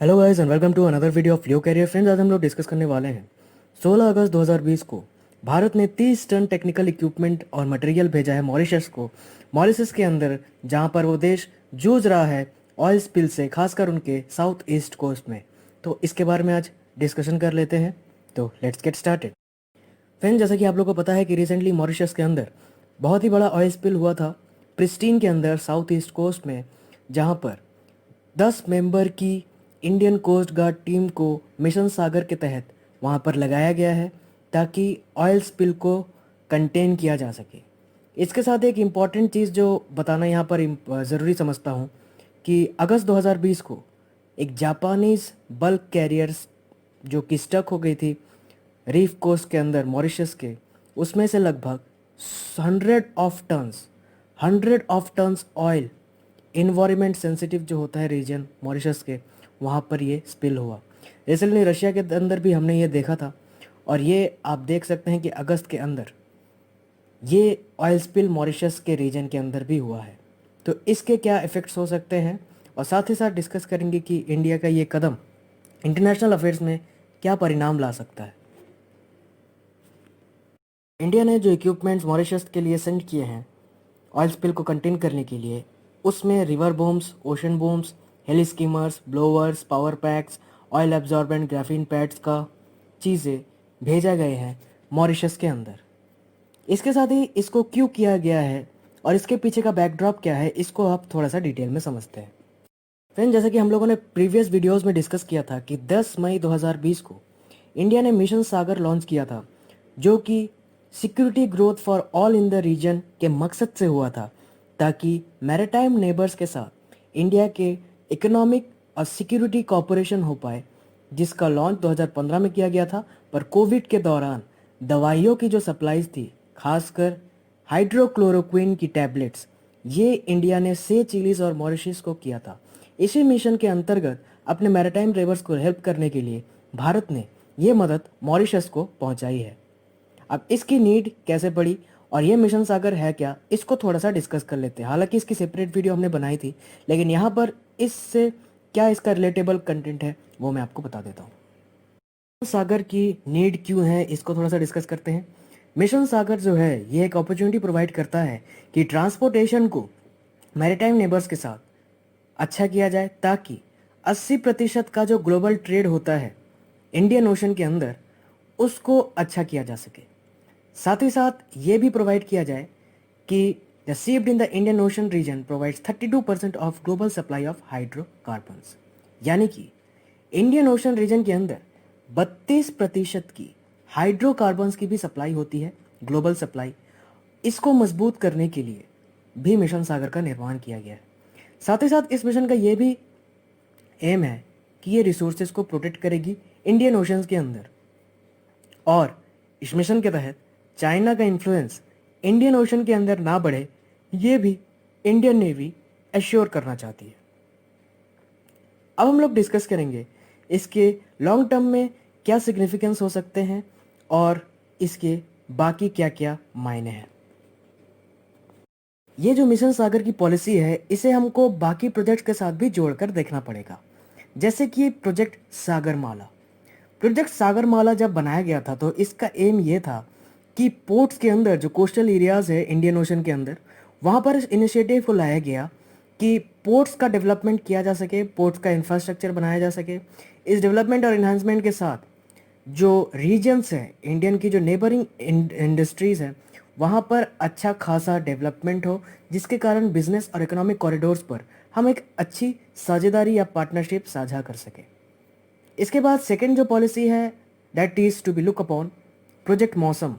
Hello guys and welcome to another video of Leo career friends. आज हम लोग discuss करने वाले हैं 16 अगस्त 2020 को भारत ने 30 टन टेक्निकल इक्विपमेंट और मटेरियल भेजा है मॉरिशस को। मॉरिशस के अंदर जहां पर वो देश जूझ रहा है ऑयल स्पिल से, खासकर उनके साउथ ईस्ट कोस्ट में। तो इसके बारे में आज डिस्कशन कर लेते हैं। तो लेट्स गेट स्टार्टेड। फ्रेंड, जैसा कि आप लोगों को पता है कि रिसेंटली मॉरिशस के अंदर बहुत ही बड़ा ऑयल स्पिल हुआ था प्रिस्टीन के अंदर साउथ ईस्ट कोस्ट में, जहां पर 10 मेंबर की इंडियन कोस्ट गार्ड टीम को मिशन सागर के तहत वहां पर लगाया गया है ताकि ऑयल स्पिल को कंटेन किया जा सके। इसके साथ एक इम्पॉर्टेंट चीज़ जो बताना यहाँ पर ज़रूरी समझता हूँ कि अगस्त 2020 को एक जापानीज़ बल्क कैरियर्स जो कि स्टक हो गई थी रीफ कोस्ट के अंदर मॉरिशस के, उसमें से लगभग 100 of tons oil environment sensitive जो होता है रीजन मॉरिशस के, वहाँ पर ये स्पिल हुआ। रिसेंटली रशिया के अंदर भी हमने ये देखा था और ये आप देख सकते हैं कि अगस्त के अंदर ये ऑयल स्पिल मॉरिशस के रीजन के अंदर भी हुआ है। तो इसके क्या इफ़ेक्ट्स हो सकते हैं और साथ ही साथ डिस्कस करेंगे कि इंडिया का ये कदम इंटरनेशनल अफेयर्स में क्या परिणाम ला सकता है। इंडिया ने जो इक्विपमेंट्स मॉरिशस के लिए सेंड किए हैं ऑयल स्पिल को कंटेन करने के लिए, उसमें river booms, ocean booms, heli skimmers, blowers, power packs, oil absorbent graphene pads का चीज़ें भेजा गए हैं मॉरिशस के अंदर। इसके साथ ही इसको क्यों किया गया है और इसके पीछे का बैकड्रॉप क्या है, इसको आप थोड़ा सा डिटेल में समझते हैं। फ्रेंड, जैसा कि हम लोगों ने प्रीवियस वीडियोस में डिस्कस किया था कि 10 मई 2020 को इंडिया ने मिशन सागर लॉन्च किया था, जो कि security growth for all in the region के मकसद से हुआ था, ताकि मैरिटाइम नेबर्स के साथ इंडिया के इकोनॉमिक और सिक्योरिटी कॉपरेशन हो पाए, जिसका लॉन्च 2015 में किया गया था। पर कोविड के दौरान दवाइयों की जो सप्लाईज थी, खासकर हाइड्रोक्लोरोक्विन की टैबलेट्स, ये इंडिया ने से चिलीज और मॉरिशस को किया था। इसी मिशन के अंतर्गत अपने मैरिटाइम नेबर्स को हेल्प करने के लिए भारत ने ये मदद मॉरिशस को पहुंचाई है। अब इसकी नीड कैसे पड़ी और ये मिशन सागर है क्या, इसको थोड़ा सा डिस्कस कर लेते हैं। हालांकि इसकी सेपरेट वीडियो हमने बनाई थी, लेकिन यहाँ पर इससे क्या इसका रिलेटेबल कंटेंट है वो मैं आपको बता देता हूँ। सागर की नीड क्यों है, इसको थोड़ा सा डिस्कस करते हैं। मिशन सागर जो है ये एक अपॉर्चुनिटी प्रोवाइड करता है कि ट्रांसपोर्टेशन को मैरिटाइम नेबर्स के साथ अच्छा किया जाए, ताकि 80% का जो ग्लोबल ट्रेड होता है इंडियन ओशन के अंदर, उसको अच्छा किया जा सके। साथ ही साथ ये भी प्रोवाइड किया जाए कि the seaweed in the Indian ocean region provides 32% of global supply of hydrocarbons, यानी कि इंडियन ओशन रीजन के अंदर 32% की हाइड्रोकार्बन्स की भी सप्लाई होती है, ग्लोबल सप्लाई। इसको मजबूत करने के लिए भी मिशन सागर का निर्माण किया गया है। साथ ही साथ इस मिशन का ये भी एम है कि ये रिसोर्सेज को प्रोटेक्ट करेगी इंडियन ओशंस के अंदर, और इस मिशन के तहत चाइना का इन्फ्लुएंस इंडियन ओशन के अंदर ना बढ़े, ये भी इंडियन नेवी एश्योर करना चाहती है। अब हम लोग डिस्कस करेंगे इसके लॉन्ग टर्म में क्या सिग्निफिकेंस हो सकते हैं और इसके बाकी क्या क्या मायने हैं। ये जो मिशन सागर की पॉलिसी है, इसे हमको बाकी प्रोजेक्ट्स के साथ भी जोड़कर देखना पड़ेगा। जैसे कि प्रोजेक्ट सागरमाला जब बनाया गया था तो इसका एम ये था कि पोर्ट्स के अंदर जो कोस्टल एरियाज़ है इंडियन ओशन के अंदर, वहाँ पर इस इनिशिएटिव को लाया गया कि पोर्ट्स का डेवलपमेंट किया जा सके, पोर्ट्स का इंफ्रास्ट्रक्चर बनाया जा सके। इस डेवलपमेंट और इन्हांसमेंट के साथ जो रीजन्स हैं इंडियन की, जो नेबरिंग इंडस्ट्रीज़ हैं, वहाँ पर अच्छा खासा डेवलपमेंट हो, जिसके कारण बिजनेस और इकोनॉमिक कॉरिडोर्स पर हम एक अच्छी साझेदारी या पार्टनरशिप साझा कर सकें। इसके बाद सेकंड जो पॉलिसी है, that is to be look upon project Mausam.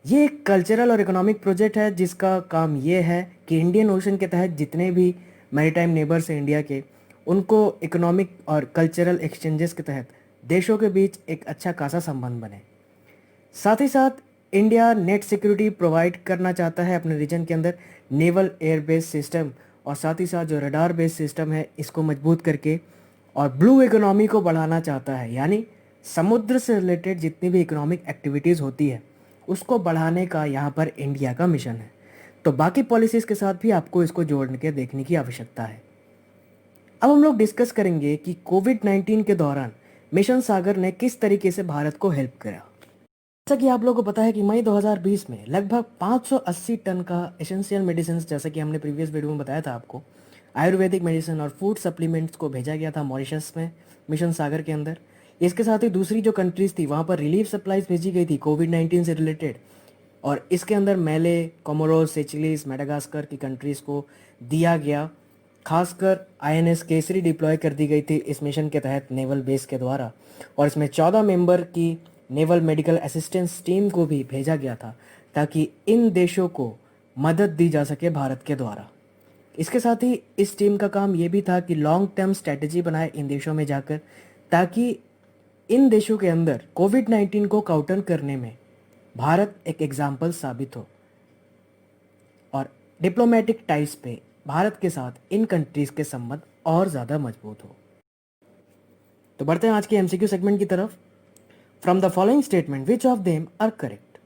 ये एक कल्चरल और इकोनॉमिक प्रोजेक्ट है जिसका काम ये है कि इंडियन ओशन के तहत जितने भी मैरीटाइम नेबर्स हैं इंडिया के, उनको इकोनॉमिक और कल्चरल एक्सचेंजेस के तहत देशों के बीच एक अच्छा खासा संबंध बने। साथ ही साथ इंडिया नेट सिक्योरिटी प्रोवाइड करना चाहता है अपने रीजन के अंदर, नेवल एयर बेस सिस्टम और साथ ही साथ जो रडार बेस सिस्टम है इसको मजबूत करके, और ब्लू इकोनॉमी को बढ़ाना चाहता है, यानी समुद्र से रिलेटेड जितनी भी इकोनॉमिक एक्टिविटीज़ होती है उसको बढ़ाने का यहाँ पर इंडिया का मिशन है। तो बाकी पॉलिसीज़ के साथ भी आपको इसको जोड़ के देखने की आवश्यकता है। अब हम लोग डिस्कस करेंगे कि कोविड-19 के दौरान मिशन सागर ने किस तरीके से भारत को हेल्प करा। जैसा कि आप लोगों को पता है कि मई 2020 में लगभग 580 टन का एसेंशियल मेडिसिन, जैसा कि हमने प्रीवियस वीडियो में बताया था आपको, आयुर्वेदिक मेडिसिन और फूड सप्लीमेंट्स को भेजा गया था मॉरिशस में मिशन सागर के अंदर। इसके साथ ही दूसरी जो कंट्रीज़ थी वहाँ पर रिलीफ सप्लाईज भेजी गई थी कोविड-19 से रिलेटेड, और इसके अंदर मेले, कोमोरोस, सेचिलीज, मेडागास्कर की कंट्रीज़ को दिया गया। खासकर आईएनएस केसरी डिप्लॉय कर दी गई थी इस मिशन के तहत नेवल बेस के द्वारा, और इसमें 14 मेंबर की नेवल मेडिकल असिस्टेंस टीम को भी भेजा गया था ताकि इन देशों को मदद दी जा सके भारत के द्वारा। इसके साथ ही इस टीम का काम ये भी था कि लॉन्ग टर्म स्ट्रैटेजी बनाए इन देशों में जाकर, ताकि इन देशों के अंदर कोविड-19 को काउंटर करने में भारत एक एग्जाम्पल साबित हो और डिप्लोमेटिक टाइज पे भारत के साथ इन कंट्रीज़ के संबंध और ज़्यादा मजबूत हो। तो बढ़ते हैं आज के एमसीक्यू सेगमेंट की तरफ। From the following statement which of them are correct.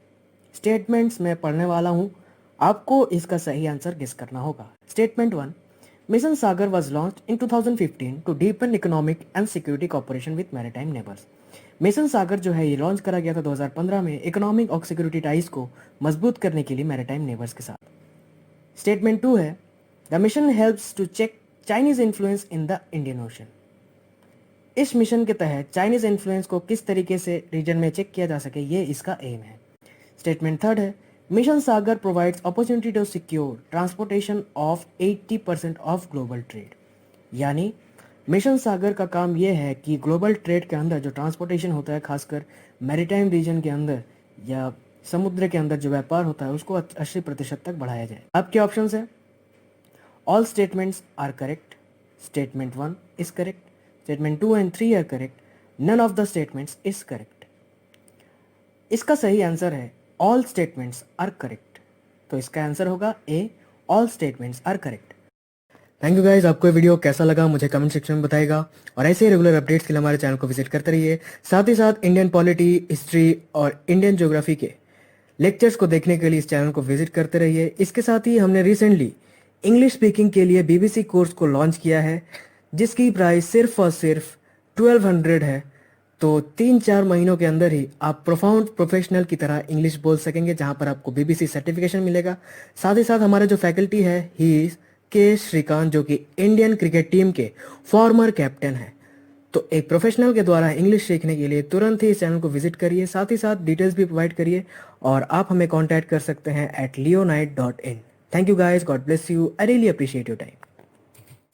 Statements मैं पढ़ने वाला हूँ, आपको इसका सही आंसर गेस करना होगा। Statement 1, mission Sagar was launch in 2015 to deepen economic and security cooperation with maritime neighbours. Mission Sagar जो है ये लॉन्च करा गया था 2015 में इकोनॉमिक और सिक्योरिटी टाइज को मजबूत करने के लिए मैरीटाइम नेबर्स के साथ। स्टेटमेंट 2 है, the mission helps to check Chinese influence in the Indian Ocean. इस मिशन के तहत चाइनीज इन्फ्लुएंस को किस तरीके से रीजन में चेक किया जा सके, ये इसका एम है। स्टेटमेंट 3 है, mission Sagar provides opportunity to secure transportation of 80% of global trade. यानी मिशन सागर का काम यह है कि ग्लोबल ट्रेड के अंदर जो ट्रांसपोर्टेशन होता है, खासकर मैरीटाइम रीजन के अंदर या समुद्र के अंदर जो व्यापार होता है, उसको 80% तक बढ़ाया जाए। आपके ऑप्शंस है, all statements are correct, statement 1 is correct, statement 2 and 3 are correct, none of the statements is correct. इसका सही आंसर है ऑल स्टेटमेंट्स आर करेक्ट। तो इसका आंसर होगा A, all statements are correct. Thank you guys, आपको ये video कैसा लगा मुझे कमेंट सेक्शन में बताइएगा, और ऐसे ही रेगुलर अपडेट्स के लिए हमारे चैनल को विजिट करते रहिए। साथ ही साथ इंडियन पॉलिटी, हिस्ट्री और इंडियन ज्योग्राफी के लेक्चर्स को देखने के लिए इस चैनल को विजिट करते रहिए। इसके साथ ही हमने रिसेंटली इंग्लिश स्पीकिंग के लिए बीबीसी कोर्स को लॉन्च किया है, जिसकी प्राइस सिर्फ और सिर्फ 1200 है। तो 3-4 महीनों के अंदर ही आप प्रोफाउंड प्रोफेशनल की तरह इंग्लिश बोल सकेंगे, जहां पर आपको बीबीसी सर्टिफिकेशन मिलेगा। साथ ही साथ हमारा जो फैकल्टी है ही के श्रीकांत, जो कि इंडियन क्रिकेट टीम के फॉर्मर कैप्टन है। तो एक प्रोफेशनल के द्वारा इंग्लिश सीखने के लिए तुरंत ही इस चैनल को विजिट करिए, साथ ही साथ डिटेल्स भी प्रोवाइड करिए, और आप हमें कॉन्टैक्ट कर सकते हैं @leonite.in। Thank you guys, God bless you, I really appreciate your time.